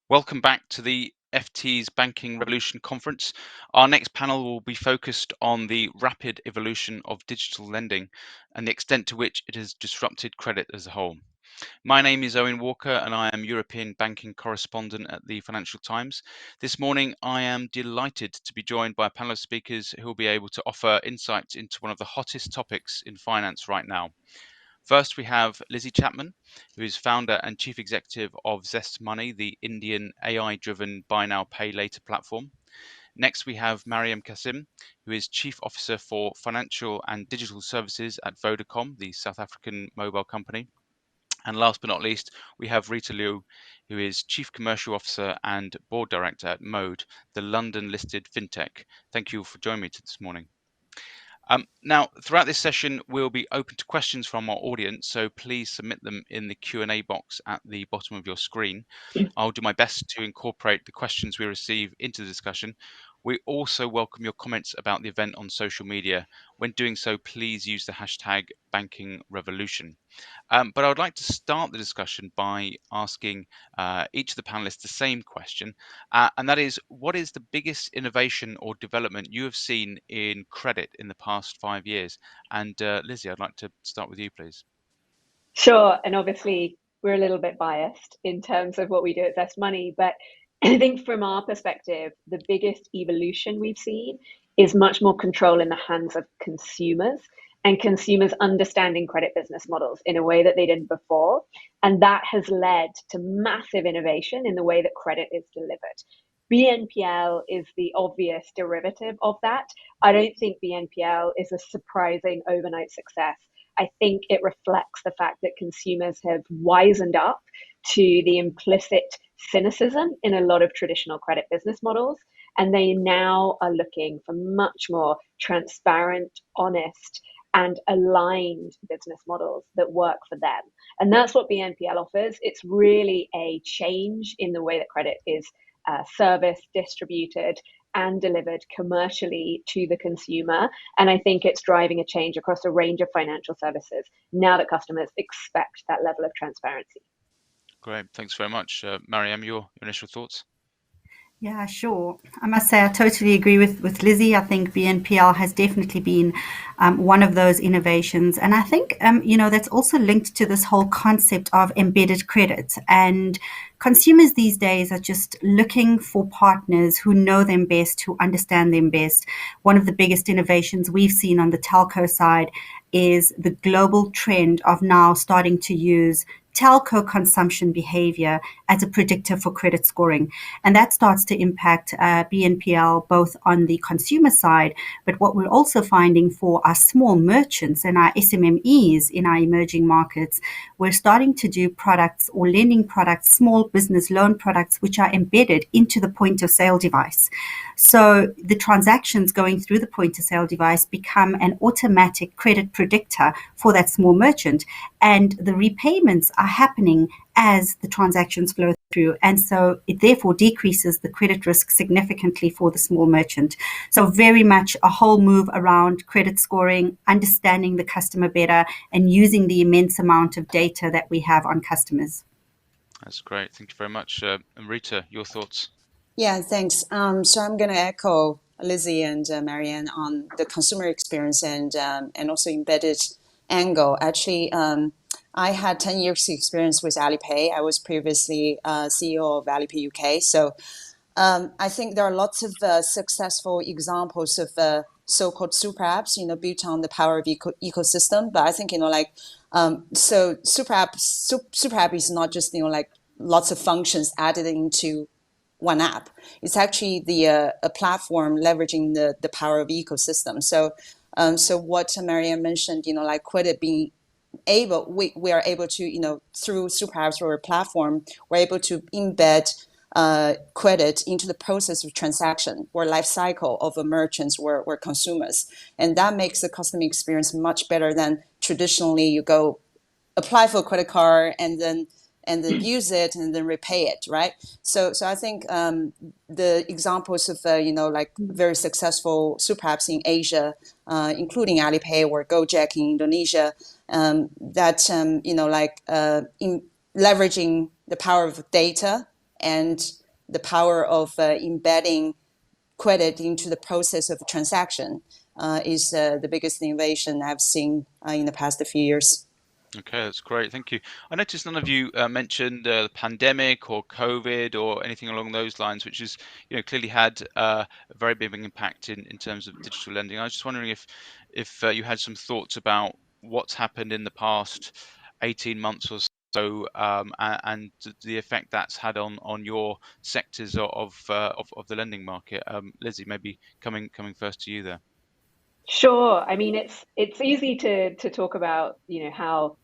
Welcome back to the FT's Banking Revolution Conference. Our next panel will be focused on the rapid evolution of digital lending and the extent to which it has disrupted credit as a whole. My name is Owen Walker and I am European Banking Correspondent at the Financial Times. This morning, I am delighted to be joined by a panel of speakers who will be able to offer insights into one of the hottest topics in finance right now. First, we have Lizzie Chapman, who is founder and chief executive of Zest Money, the Indian AI-driven buy now, pay later platform. Next, we have Mariam Kasim, who is chief officer for financial and digital services at Vodacom, the South African mobile company. And last but not least, we have Rita Liu, who is chief commercial officer and board director at Mode, the London-listed fintech. Thank you for joining me this morning. Now, throughout this session, we'll be open to questions from our audience, so please submit them in the Q&A box at the bottom of your screen. I'll do my best to incorporate the questions we receive into the discussion. We also welcome your comments about the event on social media. When doing so, please use the hashtag #BankingRevolution. But I would like to start the discussion by asking each of the panelists the same question, and that is, what is the biggest innovation or development you have seen in credit in the past 5 years? And Lizzie, I'd like to start with you, please. Sure, and obviously we're a little bit biased in terms of what we do at Zest Money, but I think from our perspective, the biggest evolution we've seen is much more control in the hands of consumers and consumers understanding credit business models in a way that they didn't before. And that has led to massive innovation in the way that credit is delivered. BNPL is the obvious derivative of that. I don't think BNPL is a surprising overnight success. I think it reflects the fact that consumers have wisened up to the implicit cynicism in a lot of traditional credit business models. And they now are looking for much more transparent, honest, and aligned business models that work for them. And that's what BNPL offers. It's really a change in the way that credit is serviced, distributed, and delivered commercially to the consumer. And I think it's driving a change across a range of financial services now that customers expect that level of transparency. Great, thanks very much. Mariam, your initial thoughts? Yeah, sure. I must say I totally agree with Lizzie. I think BNPL has definitely been one of those innovations. And I think, that's also linked to this whole concept of embedded credit. And consumers these days are just looking for partners who know them best, who understand them best. One of the biggest innovations we've seen on the telco side is the global trend of now starting to use telco consumption behavior as a predictor for credit scoring. And that starts to impact BNPL both on the consumer side, but what we're also finding for our small merchants and our SMMEs in our emerging markets, we're starting to do products or lending products, small business loan products, which are embedded into the point of sale device. So the transactions going through the point of sale device become an automatic credit predictor for that small merchant. And the repayments are happening as the transactions flow through. And so it therefore decreases the credit risk significantly for the small merchant. So very much a whole move around credit scoring, understanding the customer better, and using the immense amount of data that we have on customers. That's great. Thank you very much. And Rita, your thoughts? Yeah, thanks. So I'm going to echo Lizzie and Marianne on the consumer experience and also embedded angle. Actually, I had 10 years experience with Alipay. I was previously CEO of Alipay UK. So I think there are lots of successful examples of so-called super apps, built on the power of ecosystem. But I think, so super app is not just, lots of functions added into one app. It's actually a platform leveraging the power of ecosystem. So what Marianne mentioned, credit being we are able to, through super apps or a platform, we're able to embed credit into the process of transaction or life cycle of a merchants or consumers. And that makes the customer experience much better than traditionally you go apply for a credit card and then use it and then repay it, right? So I think the examples of very successful super apps in Asia, including Alipay or Gojek in Indonesia, that in leveraging the power of data and the power of embedding credit into the process of transaction is the biggest innovation I've seen in the past few years. Okay, that's great. Thank you. I noticed none of you mentioned the pandemic or COVID or anything along those lines, which has, clearly had a very big impact in terms of digital lending. I was just wondering if you had some thoughts about what's happened in the past 18 months or so, and the effect that's had on your sectors of the lending market. Lizzie, maybe coming first to you there. Sure. I mean, it's easy to talk about, how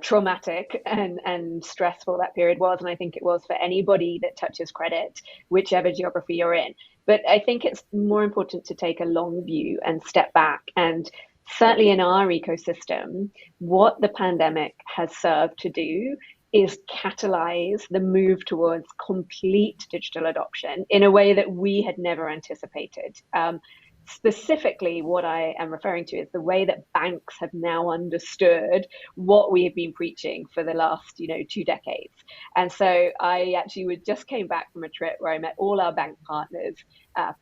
traumatic and stressful that period was, and I think it was for anybody that touches credit, whichever geography you're in. But I think it's more important to take a long view and step back. And certainly in our ecosystem, what the pandemic has served to do is catalyze the move towards complete digital adoption in a way that we had never anticipated. Specifically, what I am referring to is the way that banks have now understood what we have been preaching for the last, 2 decades. And so I actually just came back from a trip where I met all our bank partners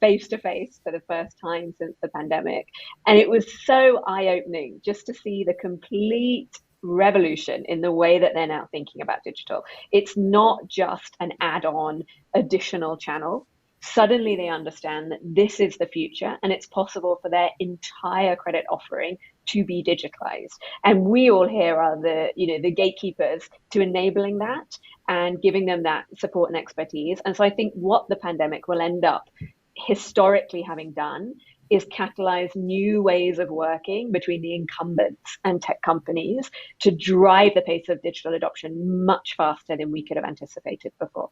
face to face for the first time since the pandemic. And it was so eye-opening just to see the complete revolution in the way that they're now thinking about digital. It's not just an add-on additional channel. Suddenly they understand that this is the future and it's possible for their entire credit offering to be digitalized. And we all here are the gatekeepers to enabling that and giving them that support and expertise. And so I think what the pandemic will end up historically having done is catalyze new ways of working between the incumbents and tech companies to drive the pace of digital adoption much faster than we could have anticipated before.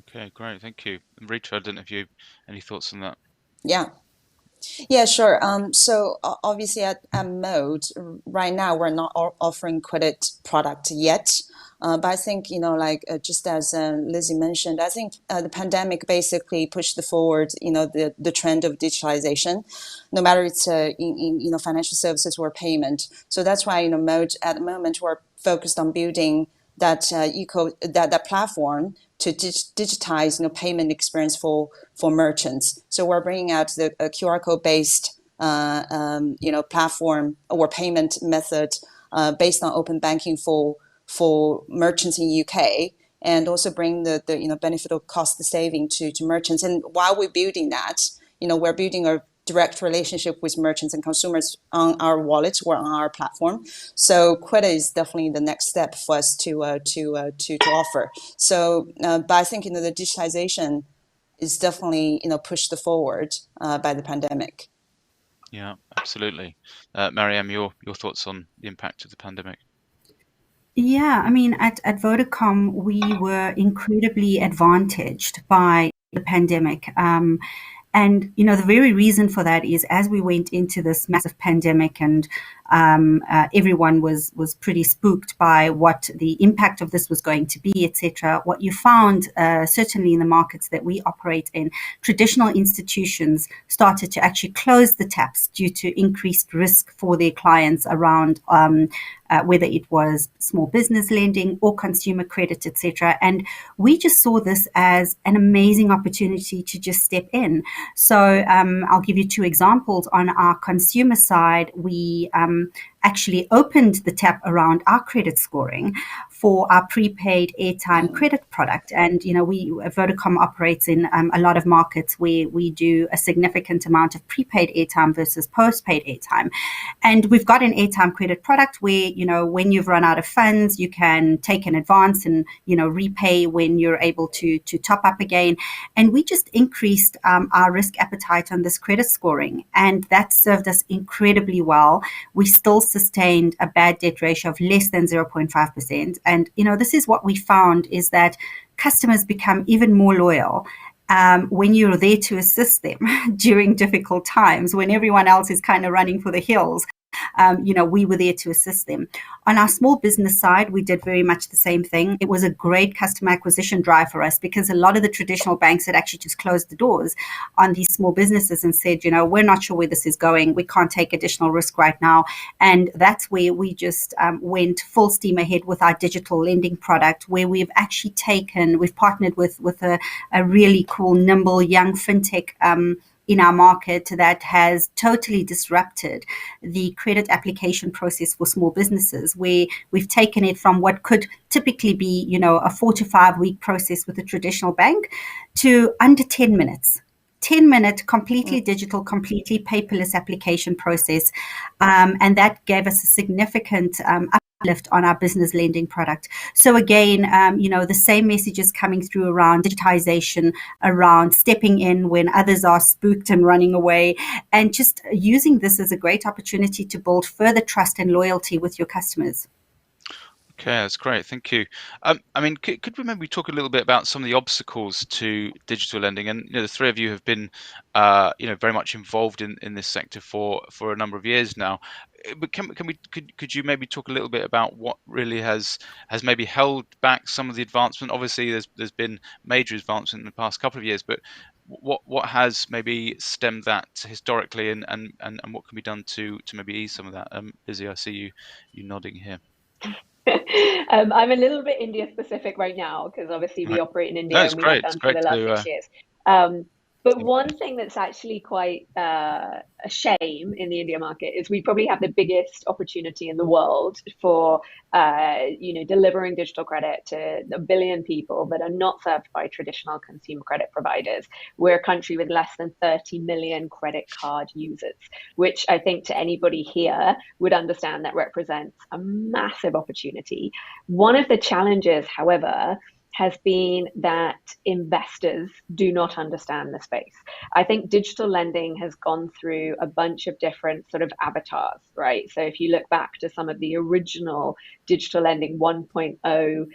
Okay, great. Thank you. And Rita, I don't know if you have any thoughts on that. Yeah, sure. So obviously at Mode, right now we're not offering credit product yet. But I think, just as Lizzie mentioned, I think the pandemic basically pushed forward, the trend of digitalization, no matter it's in financial services or payment. So that's why, Mode at the moment we're focused on building that that platform to digitize payment experience for merchants. So we're bringing out the QR code based platform or payment method based on open banking for merchants in UK, and also bring the benefit of cost saving to merchants. And while we're building that, we're building a direct relationship with merchants and consumers on our wallet or on our platform. So credit is definitely the next step for us to offer. So, but I think the digitalization is definitely pushed forward by the pandemic. Yeah, absolutely. Mariam, your thoughts on the impact of the pandemic? Yeah, I mean, at Vodacom, we were incredibly advantaged by the pandemic. And, the very reason for that is as we went into this massive pandemic and everyone was pretty spooked by what the impact of this was going to be, etc. What you found, certainly in the markets that we operate in, traditional institutions started to actually close the taps due to increased risk for their clients around whether it was small business lending or consumer credit, etc. And we just saw this as an amazing opportunity to just step in. So I'll give you two examples. On our consumer side, we actually opened the tap around our credit scoring for our prepaid airtime credit product. And, Vodacom operates in a lot of markets where we do a significant amount of prepaid airtime versus postpaid airtime. And we've got an airtime credit product where, when you've run out of funds, you can take an advance and, repay when you're able to top up again. And we just increased our risk appetite on this credit scoring. And that served us incredibly well. We still sustained a bad debt ratio of less than 0.5%. And, this is what we found is that customers become even more loyal when you're there to assist them during difficult times, when everyone else is kind of running for the hills. we were there to assist them. On our small business side, we did very much the same thing. It was a great customer acquisition drive for us because a lot of the traditional banks had actually just closed the doors on these small businesses and said, we're not sure where this is going. We can't take additional risk right now. And that's where we just went full steam ahead with our digital lending product, where we've partnered with a really cool, nimble, young fintech in our market that has totally disrupted the credit application process for small businesses, where we've taken it from what could typically be, a 4 to 5 week process with a traditional bank to under 10 minutes. 10-minute, completely digital, completely paperless application process. And that gave us a significant uplift on our business lending product. So again, the same messages coming through around digitization, around stepping in when others are spooked and running away, and just using this as a great opportunity to build further trust and loyalty with your customers. Okay, that's great. Thank you. Could we maybe talk a little bit about some of the obstacles to digital lending? And the three of you have been, very much involved in this sector for a number of years now. But could you maybe talk a little bit about what really has maybe held back some of the advancement? Obviously, there's been major advancement in the past couple of years, but what has maybe stemmed that historically, and what can be done to maybe ease some of that? Lizzie, I see you nodding here. I'm a little bit India specific right now because obviously we operate in India and we have done for the last 6 years. But one thing that's actually quite a shame in the India market is we probably have the biggest opportunity in the world for delivering digital credit to 1 billion people that are not served by traditional consumer credit providers. We're a country with less than 30 million credit card users, which I think to anybody here would understand that represents a massive opportunity. One of the challenges, however, has been that investors do not understand the space. I think digital lending has gone through a bunch of different sort of avatars, right? So if you look back to some of the original digital lending 1.0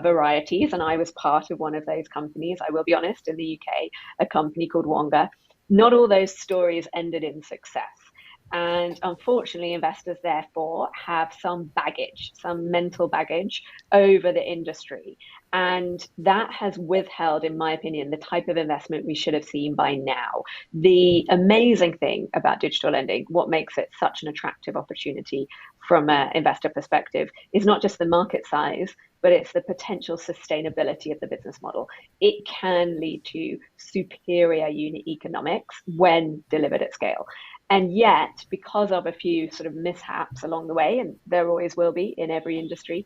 varieties, and I was part of one of those companies, I will be honest, in the UK, a company called Wonga, not all those stories ended in success. And unfortunately, investors therefore have some baggage, some mental baggage over the industry. And that has withheld, in my opinion, the type of investment we should have seen by now. The amazing thing about digital lending, what makes it such an attractive opportunity from an investor perspective, is not just the market size, but it's the potential sustainability of the business model. It can lead to superior unit economics when delivered at scale. And yet, because of a few sort of mishaps along the way, and there always will be in every industry,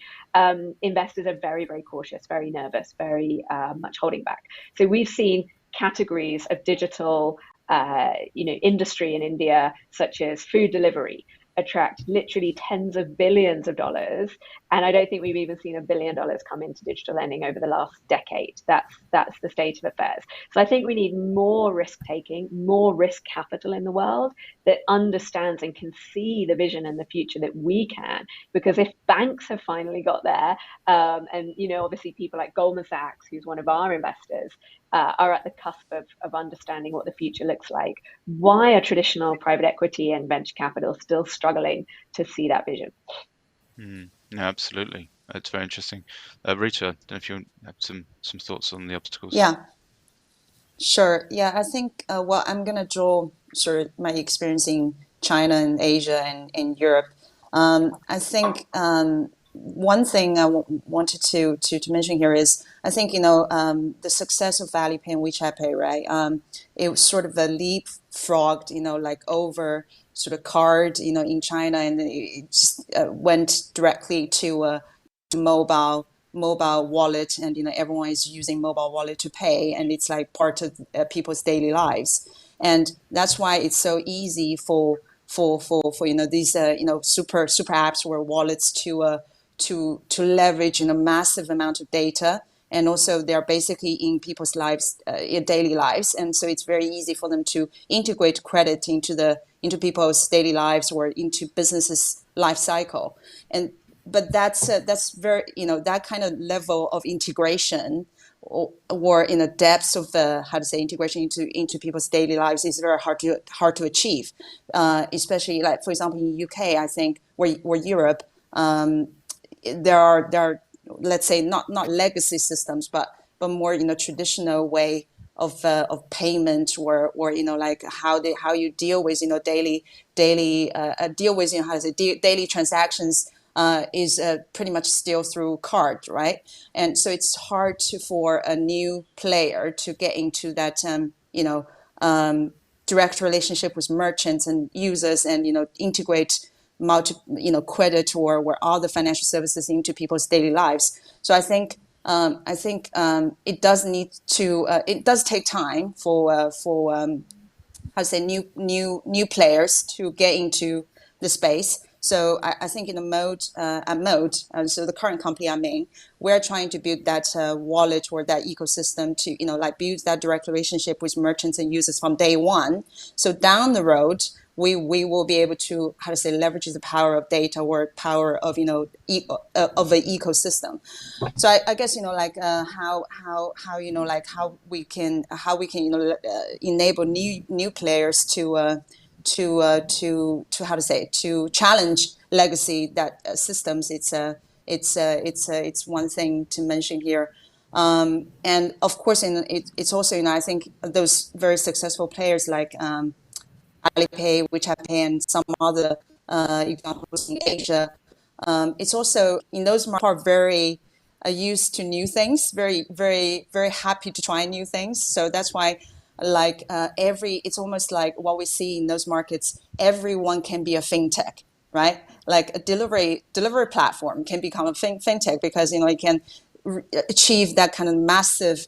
investors are very, very cautious, very nervous, very much holding back. So we've seen categories of digital, industry in India, such as food delivery, attract literally tens of billions of dollars. And I don't think we've even seen $1 billion come into digital lending over the last decade. That's the state of affairs. So I think we need more risk taking, more risk capital in the world that understands and can see the vision and the future that we can. Because if banks have finally got there, and obviously people like Goldman Sachs, who's one of our investors, are at the cusp of understanding what the future looks like, why are traditional private equity and venture capital still struggling to see that vision? No, absolutely. It's very interesting. Rita, I don't know if you have some thoughts on the obstacles. Yeah, sure. Yeah, I think I'm going to draw sort of my experience in China and Asia and in Europe. I think one thing I wanted to mention here is I think the success of Alipay and WeChat Pay, right? It was sort of a leapfrogged, like over sort of card, in China, and it just went directly to a mobile wallet, and everyone is using mobile wallet to pay, and it's like part of people's daily lives, and that's why it's so easy for these super apps or wallets to leverage leverage massive amount of data, and also they're basically in people's lives, daily lives, and so it's very easy for them to integrate credit into people's daily lives or into businesses' life cycle. But that's very that kind of level of integration or in the depths of the integration into people's daily lives is very hard to achieve, especially like for example in UK, I think, or Europe, there are let's say not legacy systems, but more traditional way of payment, or like how you deal with daily deal with daily transactions is pretty much still through card, right? And so it's hard for a new player to get into that direct relationship with merchants and users, and integrate credit or all the financial services into people's daily lives. So I think it does need to it does take time for new players to get into the space. So I think in the mode, so the current company I'm in, we're trying to build that wallet or that ecosystem to like build that direct relationship with merchants and users from day one. So down the road, we will be able to leverage the power of data or power of of an ecosystem. So I guess like how like how we can enable new players to challenge legacy that systems. It's one thing to mention here. And of course, it's also I think those very successful players like Alipay, WeChat Pay, and some other examples in Asia. It's also in those markets are very used to new things, very, very, very happy to try new things. So that's why, like it's almost like what we see in those markets. Everyone can be a fintech, right? Like a delivery platform can become a fintech because it can achieve that kind of massive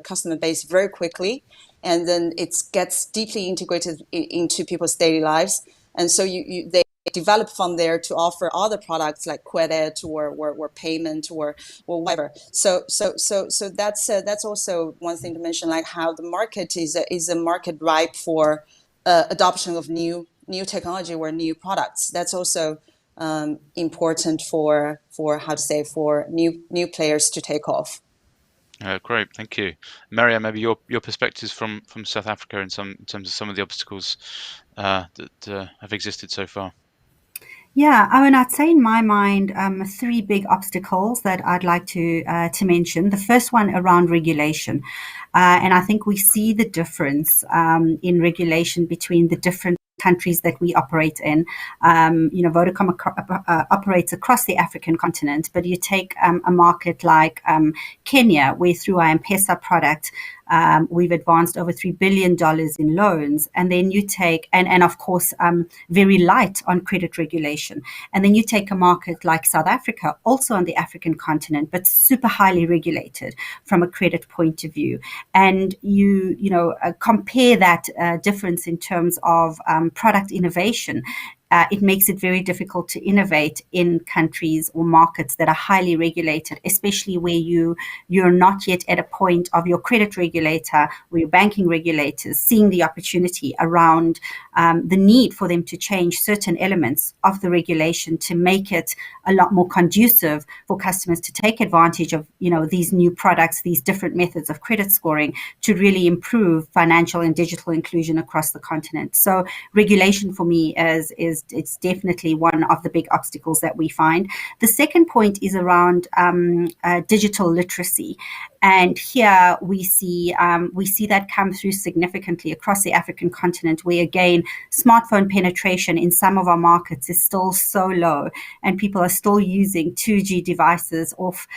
customer base very quickly, and then it gets deeply integrated into people's daily lives. And so they develop from there to offer other products like credit or payment or whatever. So that's also one thing to mention, like how the market is a market ripe for adoption of new technology or new products. That's also important for new players to take off. Great, thank you, Maria. Maybe your perspectives from South Africa in terms of some of the obstacles that have existed so far. Yeah, Owen, I'd say in my mind, three big obstacles that I'd like to mention. The first one around regulation, and I think we see the difference in regulation between the different countries that we operate in. Vodacom operates across the African continent, but you take a market like Kenya, where through our M-Pesa product, we've advanced over $3 billion in loans. And then you take, and of course, very light on credit regulation. And then you take a market like South Africa, also on the African continent, but super highly regulated from a credit point of view. And you compare that difference in terms of product innovation. It makes it very difficult to innovate in countries or markets that are highly regulated, especially where you're not yet at a point of your credit regulator or your banking regulators seeing the opportunity around the need for them to change certain elements of the regulation to make it a lot more conducive for customers to take advantage of these new products, these different methods of credit scoring to really improve financial and digital inclusion across the continent. So regulation for me it's definitely one of the big obstacles that we find. The second point is around digital literacy. And here we see that come through significantly across the African continent, where again, smartphone penetration in some of our markets is still so low, and people are still using 2G devices off,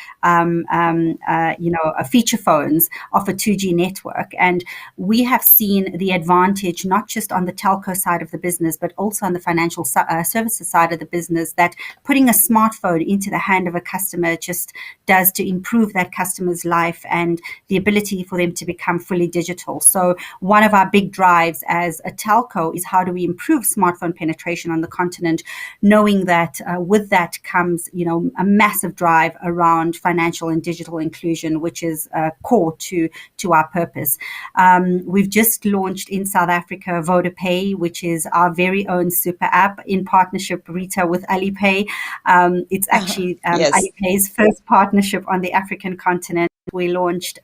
feature phones off a 2G network. And we have seen the advantage not just on the telco side of the business, but also on the financial services side of the business, that putting a smartphone into the hand of a customer just does to improve that customer's life and the ability for them to become fully digital. So one of our big drives as a telco is how do we improve smartphone penetration on the continent, knowing that with that comes, a massive drive around financial and digital inclusion, which is core to our purpose. We've just launched in South Africa Vodapay, which is our very own super app in partnership, Rita, with Alipay. It's actually yes. Alipay's first partnership on the African continent. we launched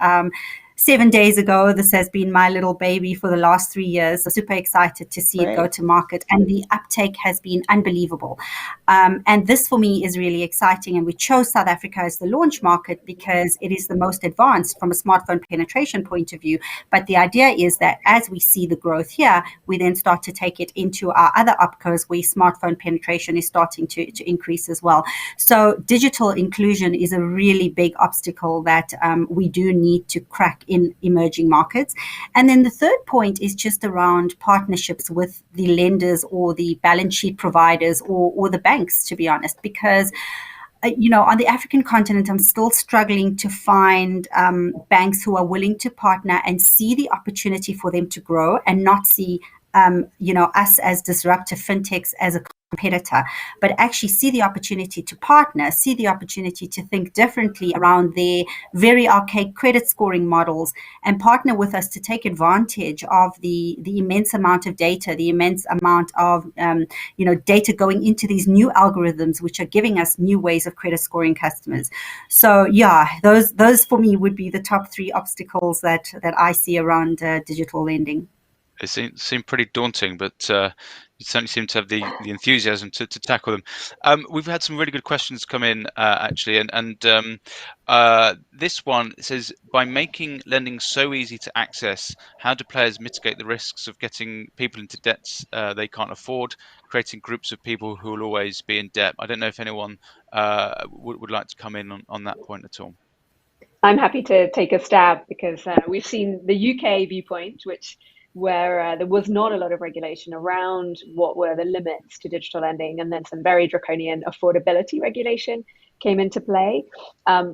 7 days ago. This has been my little baby for the last 3 years. So super excited to see it go to market, and the uptake has been unbelievable. And this for me is really exciting. And we chose South Africa as the launch market because it is the most advanced from a smartphone penetration point of view. But the idea is that as we see the growth here, we then start to take it into our other opcos where smartphone penetration is starting to increase as well. So digital inclusion is a really big obstacle that we do need to crack in emerging markets. And then the third point is just around partnerships with the lenders or the balance sheet providers or the banks, to be honest, because on the African continent, I'm still struggling to find banks who are willing to partner and see the opportunity for them to grow and not see us as disruptive fintechs as a competitor, but actually see the opportunity to partner, see the opportunity to think differently around their very archaic credit scoring models, and partner with us to take advantage of the immense amount of data, the immense amount of data going into these new algorithms, which are giving us new ways of credit scoring customers. So yeah, those for me would be the top three obstacles that I see around digital lending. It seem pretty daunting, but you certainly seem to have the enthusiasm to tackle them. We've had some really good questions come in, actually, and this one says, by making lending so easy to access, how do players mitigate the risks of getting people into debts they can't afford, creating groups of people who will always be in debt? I don't know if anyone would like to come in on that point at all. I'm happy to take a stab because we've seen the UK viewpoint, where there was not a lot of regulation around what were the limits to digital lending, and then some very draconian affordability regulation came into play.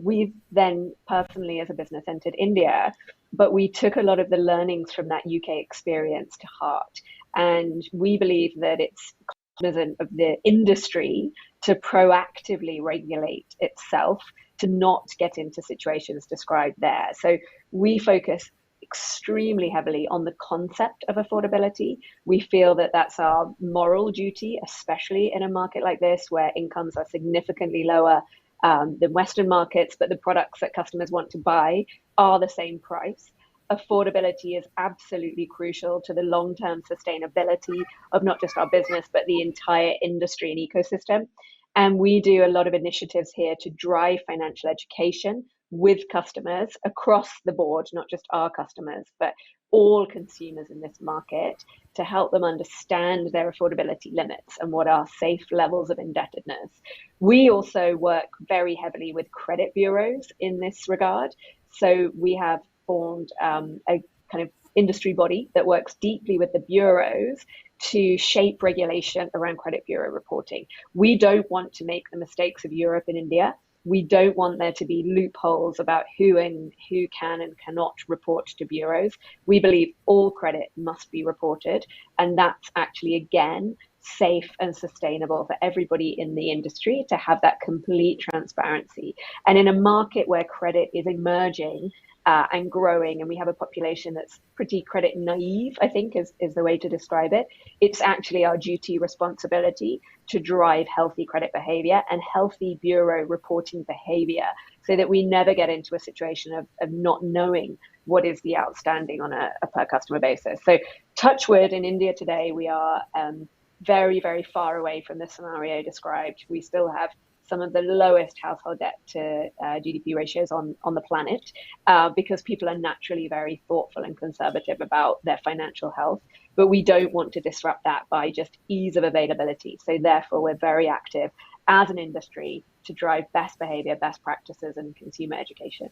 We've then personally as a business entered India, but we took a lot of the learnings from that UK experience to heart. And we believe that it's cognizant of the industry to proactively regulate itself, to not get into situations described there. So we focus extremely heavily on the concept of affordability. We feel that that's our moral duty, especially in a market like this where incomes are significantly lower than Western markets, but the products that customers want to buy are the same price. Affordability is absolutely crucial to the long-term sustainability of not just our business, but the entire industry and ecosystem. And we do a lot of initiatives here to drive financial education with customers across the board, not just our customers, but all consumers in this market, to help them understand their affordability limits and what are safe levels of indebtedness. We also work very heavily with credit bureaus in this regard. So we have formed a kind of industry body that works deeply with the bureaus to shape regulation around credit bureau reporting. We don't want to make the mistakes of Europe and India. We don't want there to be loopholes about who can and cannot report to bureaus. We believe all credit must be reported, and that's actually, again, safe and sustainable for everybody in the industry to have that complete transparency. And in a market where credit is emerging and growing, and we have a population that's pretty credit naive, I think is the way to describe it, it's actually our duty, responsibility to drive healthy credit behavior and healthy bureau reporting behavior, so that we never get into a situation of not knowing what is the outstanding on a per customer basis. So touch wood, in India today, we are very, very far away from the scenario described. We still have some of the lowest household debt to GDP ratios on the planet because people are naturally very thoughtful and conservative about their financial health. But we don't want to disrupt that by just ease of availability. So therefore, we're very active as an industry to drive best behavior, best practices, and consumer education.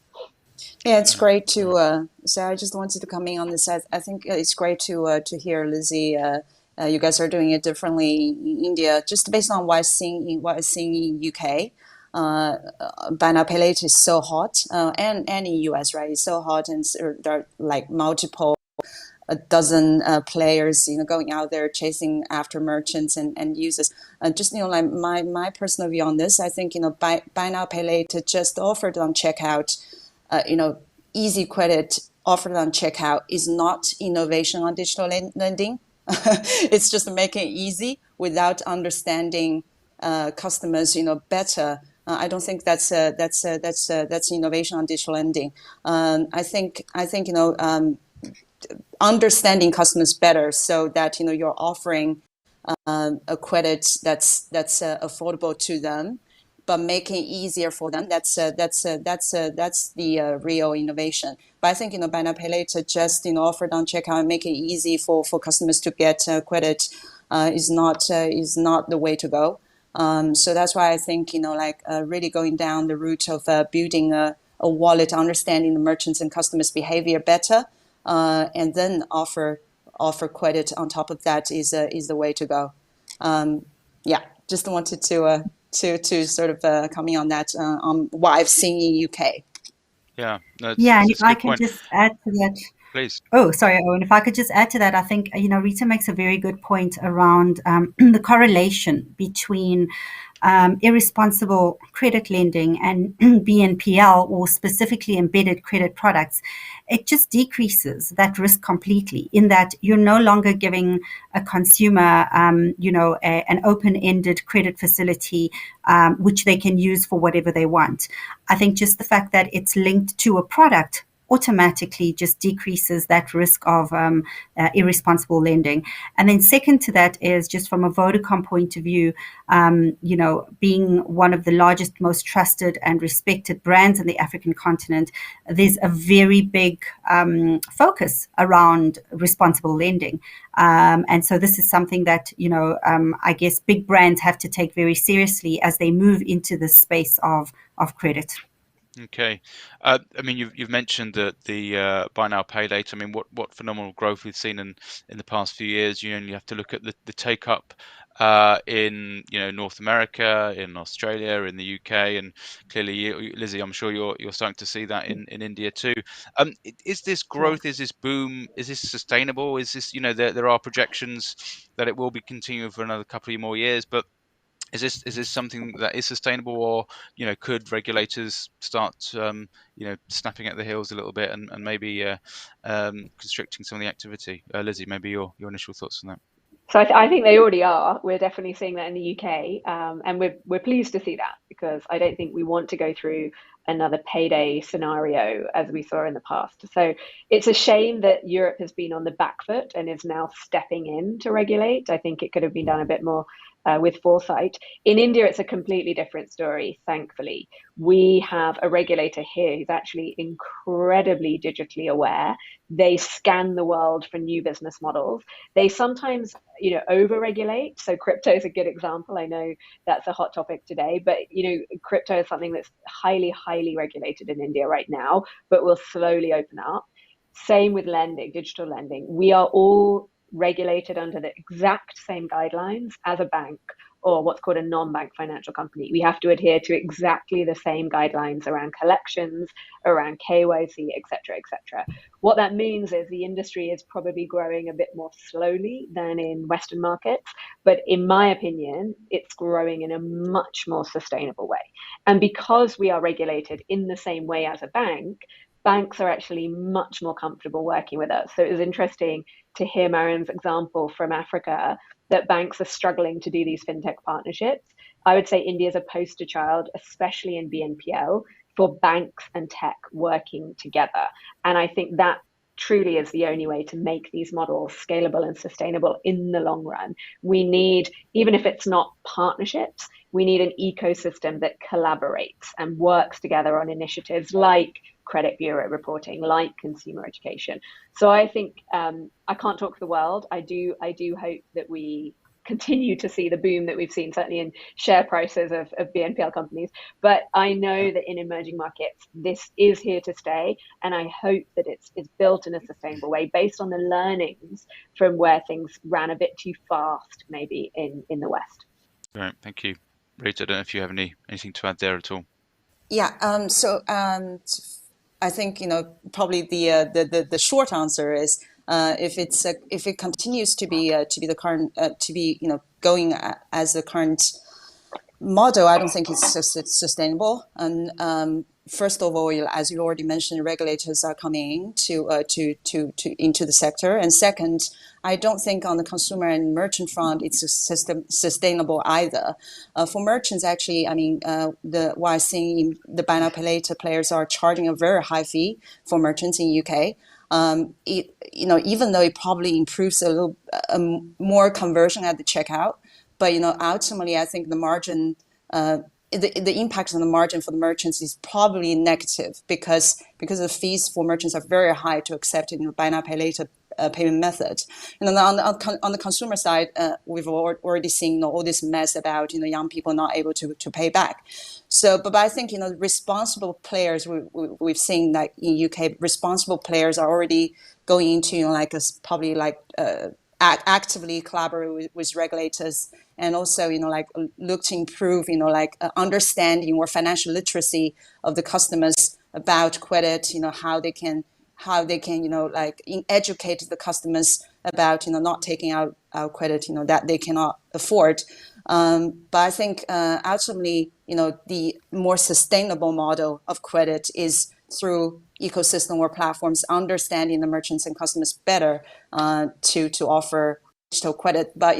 Yeah, it's great to. So I just wanted to come in on this. I think it's great to hear, Lizzie. You guys are doing it differently in India, just based on what I'm seeing in UK. Buy now pay later is so hot, and in US, right? It's so hot, and there are like multiple a dozen players, going out there chasing after merchants and users. Just like my personal view on this, I think buy now pay later just offered on checkout, easy credit offered on checkout is not innovation on digital lending. It's just making it easy without understanding customers, better I don't think that's innovation on digital lending. I think understanding customers better so that you're offering a credit that's affordable to them, but making it easier for them. That's the real innovation. But I think buy now pay later, just offer it on checkout and make it easy for customers to get credit is not the way to go. So that's why I think really going down the route of building a wallet, understanding the merchants and customers' behavior better, and then offer credit on top of that is the way to go. Yeah, just wanted to sort of comment on that on what I've seen in UK. Yeah, no, Yeah, and if it's a I good can point. just add to that. Please. Oh, sorry, Owen. If I could just add to that, I think, Rita makes a very good point around the correlation between irresponsible credit lending and BNPL, or specifically embedded credit products. It just decreases that risk completely, in that you're no longer giving a consumer, an open-ended credit facility, which they can use for whatever they want. I think just the fact that it's linked to a product automatically just decreases that risk of irresponsible lending. And then second to that is, just from a Vodacom point of view, being one of the largest, most trusted and respected brands in the African continent, there's a very big focus around responsible lending. And so this is something that, I guess big brands have to take very seriously as they move into the space of credit. Okay, I mean, you've mentioned that the buy now pay later. I mean, what phenomenal growth we've seen in the past few years. You only have to look at the take up in North America, in Australia, in the UK, and clearly, Lizzie, I'm sure you're starting to see that in India too. Is this growth, is this boom, is this sustainable? Is this there are projections that it will be continuing for another couple of more years, but is this something that is sustainable, or could regulators start snapping at the heels a little bit and maybe constricting some of the activity? Lizzie, maybe your initial thoughts on that. So I think they already are. We're definitely seeing that in the UK, and we're pleased to see that, because I don't think we want to go through another payday scenario as we saw in the past. So it's a shame that Europe has been on the back foot and is now stepping in to regulate. I think it could have been done a bit more with foresight. In India, it's a completely different story, thankfully. We have a regulator here who's actually incredibly digitally aware. They scan the world for new business models. They sometimes over-regulate. So crypto is a good example. I know that's a hot topic today, but crypto is something that's highly, highly regulated in India right now, but will slowly open up. Same with lending, digital lending. We are all regulated under the exact same guidelines as a bank or what's called a non-bank financial company. We have to adhere to exactly the same guidelines around collections, around KYC, et cetera, et cetera. What that means is the industry is probably growing a bit more slowly than in Western markets, but in my opinion, it's growing in a much more sustainable way. And because we are regulated in the same way as a bank, banks are actually much more comfortable working with us. So it was interesting to hear Marian's example from Africa, that banks are struggling to do these fintech partnerships. I would say India is a poster child, especially in BNPL, for banks and tech working together. And I think that truly is the only way to make these models scalable and sustainable in the long run. We need, even if it's not partnerships, we need an ecosystem that collaborates and works together on initiatives like credit bureau reporting, like consumer education. So I think I can't talk for the world. I do hope that we continue to see the boom that we've seen, certainly in share prices of BNPL companies. But I know that in emerging markets, this is here to stay. And I hope that it's built in a sustainable way based on the learnings from where things ran a bit too fast, maybe in the West. Right, thank you. Rita, I don't know if you have anything to add there at all. Yeah, so I think probably the short answer is if it continues to be the current going as the current model, I don't think it's sustainable. And first of all, as you already mentioned, regulators are coming to into the sector. And second, I don't think on the consumer and merchant front it's sustainable either. For merchants, actually, I mean, what I'm seeing, the buy now pay later players are charging a very high fee for merchants in UK. Even though it probably improves a little more conversion at the checkout, but ultimately, I think the margin, the impact on the margin for the merchants is probably negative because the fees for merchants are very high to accept buy now pay later payment method. And then on the consumer side, we've already seen all this mess about young people not able to pay back. So, but I think responsible players we've seen that in UK, responsible players are already going into probably actively collaborate with regulators, and also look to improve understanding or financial literacy of the customers about credit, how they can educate the customers about not taking out credit that they cannot afford. But I think ultimately the more sustainable model of credit is through ecosystem or platforms understanding the merchants and customers better to offer digital credit. But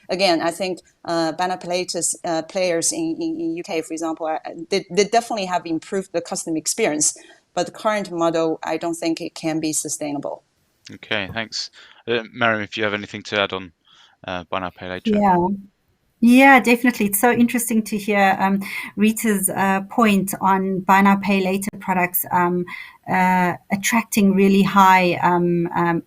again, I think buy now pay later players in UK, for example, they definitely have improved the customer experience. But the current model, I don't think it can be sustainable. Okay, thanks. Miriam, if you have anything to add on buy now, pay later. Yeah. Yeah, definitely. It's so interesting to hear Rita's point on buy now, pay later products attracting really high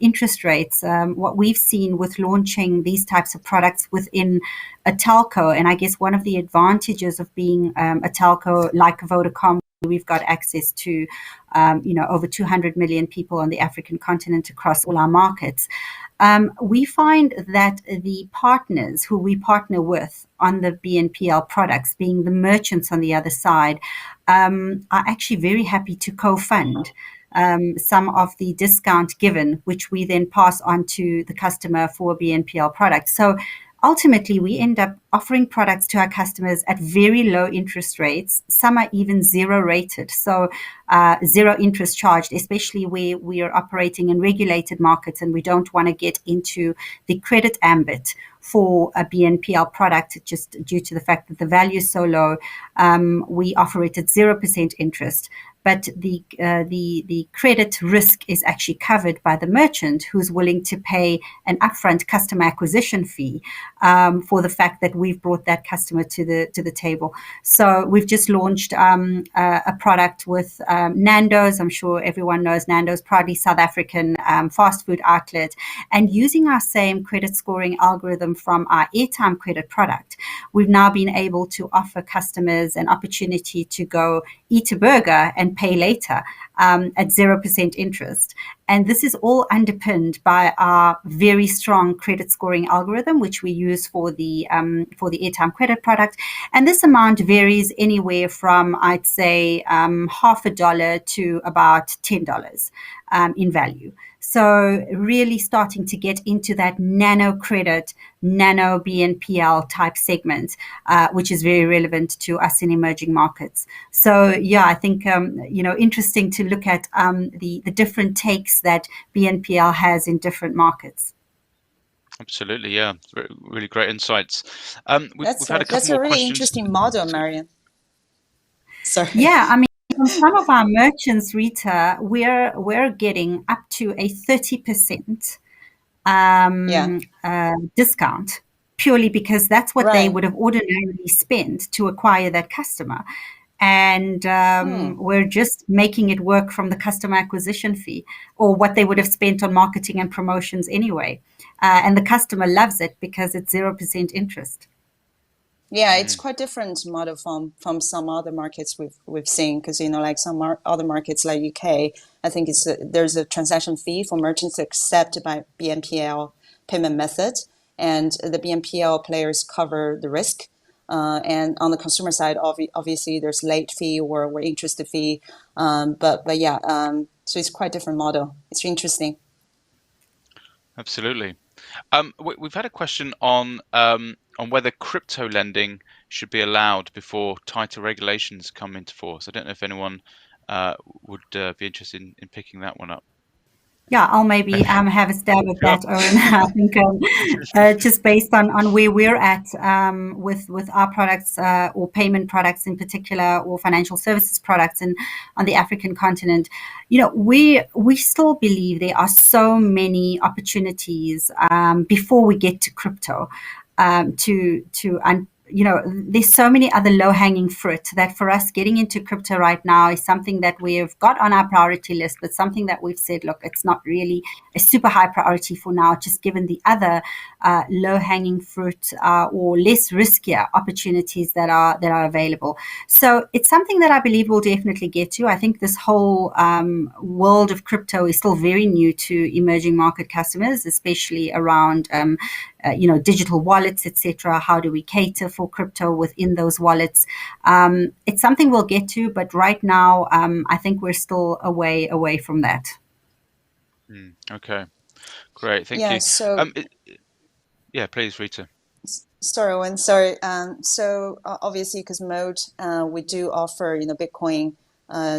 interest rates. What we've seen with launching these types of products within a telco, and I guess one of the advantages of being a telco like Vodacom, we've got access to, over 200 million people on the African continent across all our markets. We find that the partners who we partner with on the BNPL products, being the merchants on the other side, are actually very happy to co-fund some of the discount given, which we then pass on to the customer for a BNPL product. So ultimately, we end up offering products to our customers at very low interest rates. Some are even zero rated, so zero interest charged, especially where we are operating in regulated markets and we don't want to get into the credit ambit for a BNPL product just due to the fact that the value is so low. We offer it at 0% interest. But the credit risk is actually covered by the merchant, who's willing to pay an upfront customer acquisition fee for the fact that we've brought that customer to the table. So we've just launched a product with Nando's. I'm sure everyone knows Nando's, proudly South African fast food outlet. And using our same credit scoring algorithm from our airtime credit product, we've now been able to offer customers an opportunity to go eat a burger and pay later at 0% interest. And this is all underpinned by our very strong credit scoring algorithm, which we use for the airtime credit product. And this amount varies anywhere from, I'd say, $50 to about $10 in value. So really starting to get into that nano credit, nano BNPL type segment, which is very relevant to us in emerging markets. So yeah, I think interesting to look at the different takes that BNPL has in different markets. Absolutely, yeah, really great insights. We've That's had a couple that's more a really questions. interesting model, Marian. Sorry. Yeah, I mean, from some of our merchants, Rita, we're getting up to a 30% discount, purely because that's what they Right. would have ordinarily spent to acquire that customer. And we're just making it work from the customer acquisition fee, or what they would have spent on marketing and promotions anyway. And the customer loves it because it's 0% interest. Yeah, it's quite different model from some other markets we've seen, because like some other markets like UK, I think there's a transaction fee for merchants to accept by BNPL payment method, and the BNPL players cover the risk. And on the consumer side, obviously there's late fee or interest fee, but yeah, so it's quite different model. It's interesting. Absolutely. We've had a question on whether crypto lending should be allowed before tighter regulations come into force? I don't know if anyone would be interested in picking that one up. Yeah, I'll maybe have a stab at Sure. that, Owen. I think just based on where we're at with our products or payment products in particular, or financial services products on the African continent, we still believe there are so many opportunities before we get to crypto there's so many other low-hanging fruit that for us getting into crypto right now is something that we've got on our priority list, but something that we've said, look, it's not really a super high priority for now, just given the other low-hanging fruit or less riskier opportunities that are available. So it's something that I believe we'll definitely get to. I think this whole world of crypto is still very new to emerging market customers, especially around digital wallets, etc. How do we cater for crypto within those wallets? It's something we'll get to, but right now, I think we're still away from that. Okay, great, thank Yeah, you. so Yeah, please, Rita. sorry, Owen. Sorry. So obviously, because Mode, we do offer Bitcoin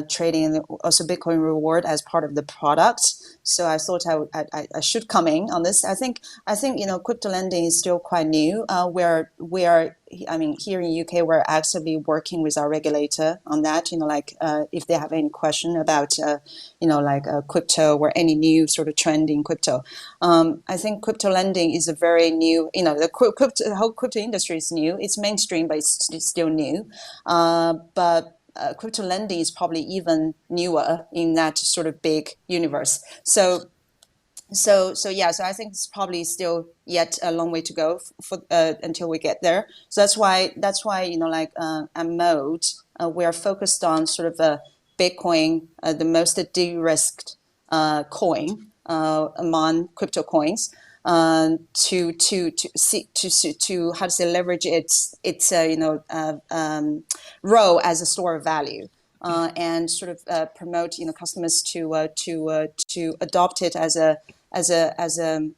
trading and also Bitcoin reward as part of the product. So I thought I should come in on this. I think crypto lending is still quite new. Here in UK, we're actively working with our regulator on that. If they have any question about crypto or any new sort of trend in crypto. I think crypto lending is a very new. The whole crypto industry is new. It's mainstream, but it's still new. But crypto lending is probably even newer in that sort of big universe. So I think it's probably still yet a long way to go for until we get there. So that's why at Mode, we are focused on sort of a Bitcoin, the most de-risked coin among crypto coins. To how to say leverage its role as a store of value, and sort of promote customers to adopt it as a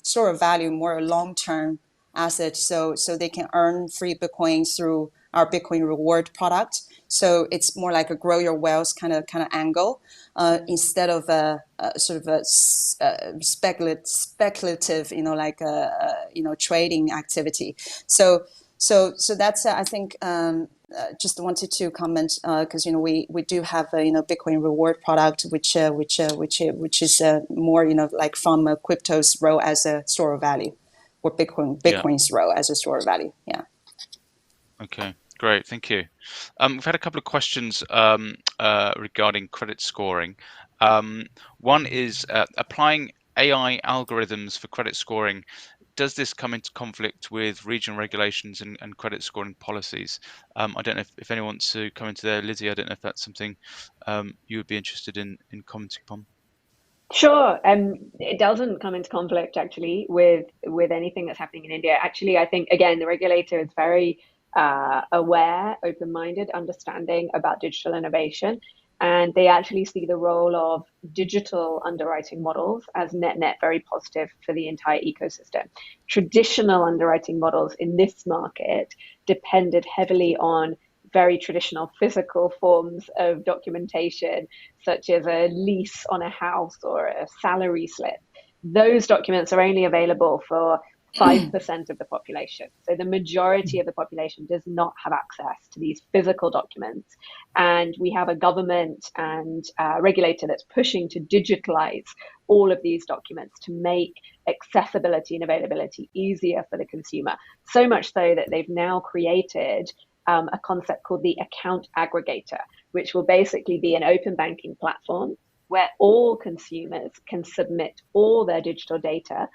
store of value, more a long-term asset, so they can earn free Bitcoins through our Bitcoin reward product. So it's more like a grow your wealth kind of angle, instead of a sort of a speculative, trading activity. So that's I think just wanted to comment because we do have a Bitcoin reward product which is more from a crypto's role as a store of value, or Bitcoin's role as a store of value. Yeah. Okay. Great, thank you. We've had a couple of questions regarding credit scoring. One is applying AI algorithms for credit scoring. Does this come into conflict with regional regulations and credit scoring policies? I don't know if anyone wants to come into there. Lizzie, I don't know if that's something you would be interested in commenting upon. Sure. It doesn't come into conflict actually with anything that's happening in India. Actually, I think again the regulator is very aware, open-minded, understanding about digital innovation, and they actually see the role of digital underwriting models as net very positive for the entire ecosystem. Traditional underwriting models in this market depended heavily on very traditional physical forms of documentation, such as a lease on a house or a salary slip. Those documents are only available for 5% of the population. So the majority of the population does not have access to these physical documents. And we have a government and regulator that's pushing to digitalize all of these documents to make accessibility and availability easier for the consumer. So much so that they've now created a concept called the account aggregator, which will basically be an open banking platform where all consumers can submit all their digital data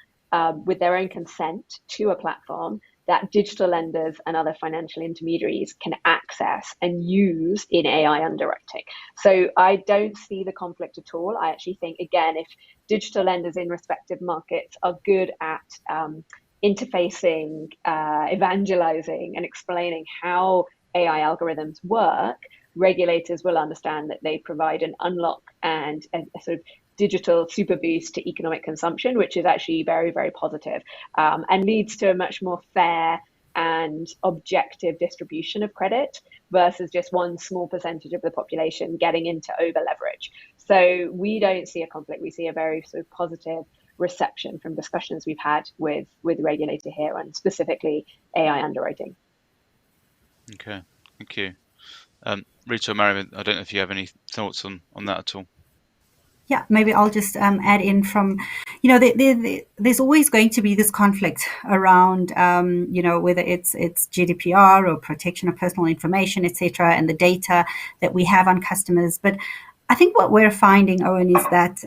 with their own consent to a platform that digital lenders and other financial intermediaries can access and use in AI underwriting. So I don't see the conflict at all. I actually think, again, if digital lenders in respective markets are good at interfacing, evangelizing, and explaining how AI algorithms work, regulators will understand that they provide an unlock and a sort of digital super boost to economic consumption, which is actually very, very positive, and leads to a much more fair and objective distribution of credit versus just one small percentage of the population getting into over leverage. So we don't see a conflict. We see a very sort of positive reception from discussions we've had with the regulator here on specifically AI underwriting. Okay, thank you. Rita or Mariam, I don't know if you have any thoughts on that at all. Yeah, maybe I'll just add in from, there's always going to be this conflict around, whether it's GDPR or protection of personal information, etc., and the data that we have on customers. But I think what we're finding, Owen, is that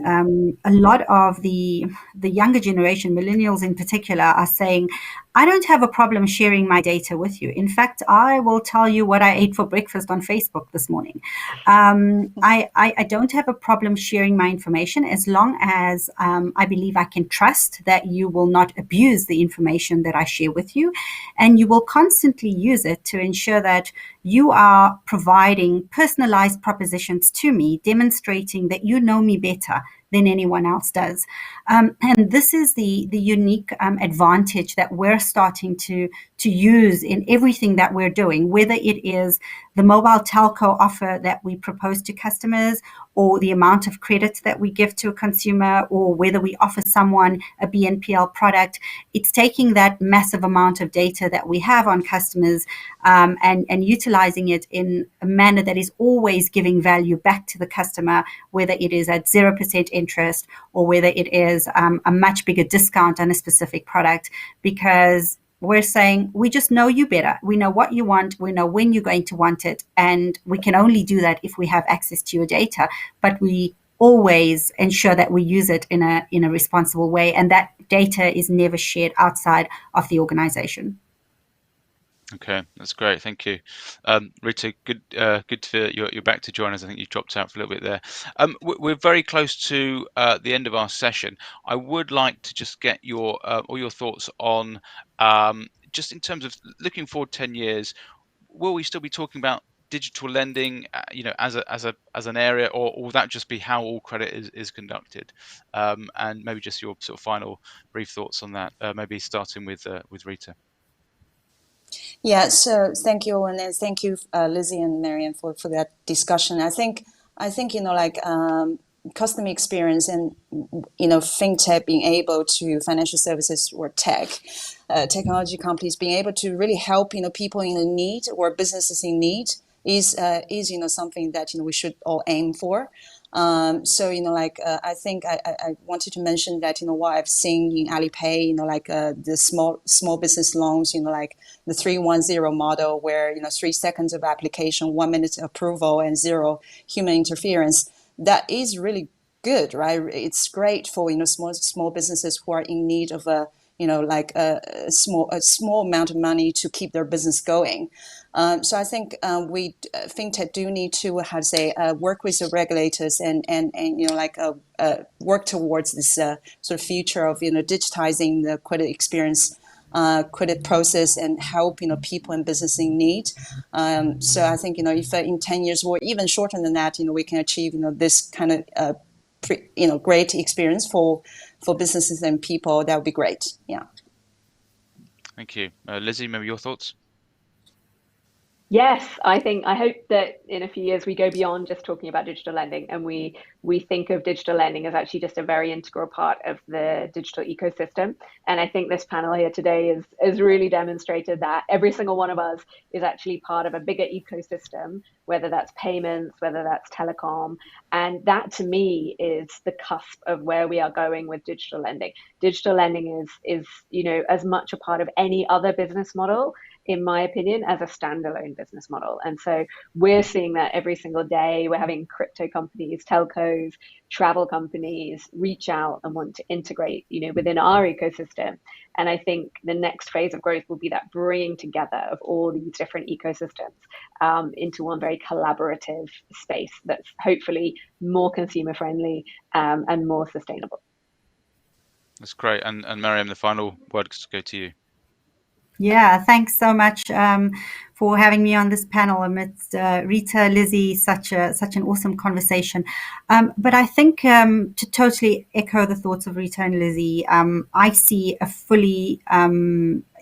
a lot of the younger generation, millennials in particular, are saying, I don't have a problem sharing my data with you. In fact, I will tell you what I ate for breakfast on Facebook this morning. I don't have a problem sharing my information as long as I believe I can trust that you will not abuse the information that I share with you, and you will constantly use it to ensure that you are providing personalized propositions to me, demonstrating that you know me better than anyone else does. And this is the unique advantage that we're starting to use in everything that we're doing, whether it is the mobile telco offer that we propose to customers, or the amount of credit that we give to a consumer, or whether we offer someone a BNPL product. It's taking that massive amount of data that we have on customers and utilizing it in a manner that is always giving value back to the customer, whether it is at 0% interest or whether it is a much bigger discount on a specific product, because we're saying we just know you better. We know what you want. We know when you're going to want it. And we can only do that if we have access to your data. But we always ensure that we use it in a responsible way. And that data is never shared outside of the organization. Okay, that's great. Thank you, Rita. Good to you're back to join us. I think you dropped out for a little bit there. We're very close to the end of our session. I would like to just get your all your thoughts on just in terms of looking forward 10 years. Will we still be talking about digital lending, as an area, or will that just be how all credit is conducted? And maybe just your sort of final brief thoughts on that. Maybe starting with Rita. Yeah, so thank you, Owen, and thank you, Lizzie and Marian, for that discussion. I think customer experience and fintech being able to financial services or technology companies being able to really help people in need or businesses in need is something that we should all aim for. I think I wanted to mention that what I've seen in Alipay, the small business loans, like the 310 model, where 3 seconds of application, 1 minute approval, and 0 human interference. That is really good, right? It's great for small businesses who are in need of a small amount of money to keep their business going. So I think fintech do need to work with the regulators and work towards this sort of future of digitizing the credit experience, credit process, and help people and business in need. So I think if in 10 years or even shorter than that, we can achieve this kind of great experience for businesses and people, that would be great. Yeah. Thank you, Lizzie. Maybe your thoughts. Yes, I hope that in a few years we go beyond just talking about digital lending, and we think of digital lending as actually just a very integral part of the digital ecosystem. And I think this panel here today is really demonstrated that every single one of us is actually part of a bigger ecosystem, whether that's payments, whether that's telecom. And that to me is the cusp of where we are going with digital lending. Digital lending is as much a part of any other business model, in my opinion, as a standalone business model. And so we're seeing that every single day. We're having crypto companies, telcos, travel companies reach out and want to integrate, within our ecosystem. And I think the next phase of growth will be that bringing together of all these different ecosystems into one very collaborative space that's hopefully more consumer friendly and more sustainable. That's great. And Mariam, the final words go to you. Yeah, thanks so much for having me on this panel amidst Rita, Lizzie, such an awesome conversation. But I think to totally echo the thoughts of Rita and Lizzie, I see a fully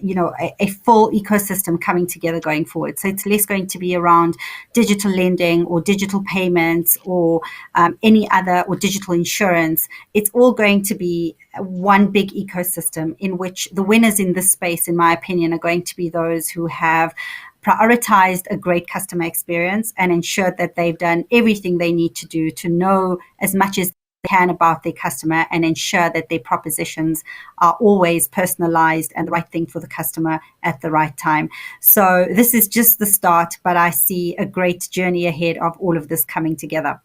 a full ecosystem coming together going forward. So it's less going to be around digital lending or digital payments or any other, or digital insurance. It's all going to be one big ecosystem in which the winners in this space, in my opinion, are going to be those who have prioritized a great customer experience and ensured that they've done everything they need to do to know as much as they can about their customer and ensure that their propositions are always personalized and the right thing for the customer at the right time. So this is just the start, but I see a great journey ahead of all of this coming together.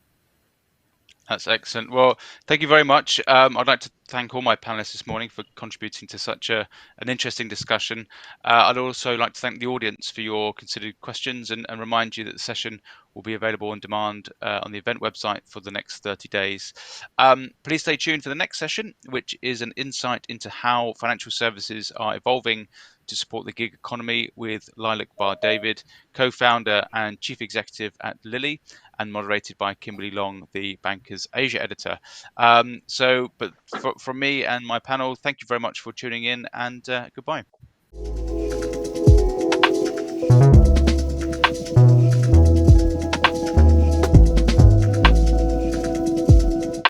That's excellent. Well, thank you very much. I'd like to thank all my panelists this morning for contributing to such an interesting discussion. I'd also like to thank the audience for your considered questions and remind you that the session will be available on demand on the event website for the next 30 days. Please stay tuned for the next session, which is an insight into how financial services are evolving to support the gig economy with Lilac Bar-David, co-founder and chief executive at Lilly, and moderated by Kimberly Long, the Banker's Asia editor. But from me and my panel, thank you very much for tuning in, and goodbye.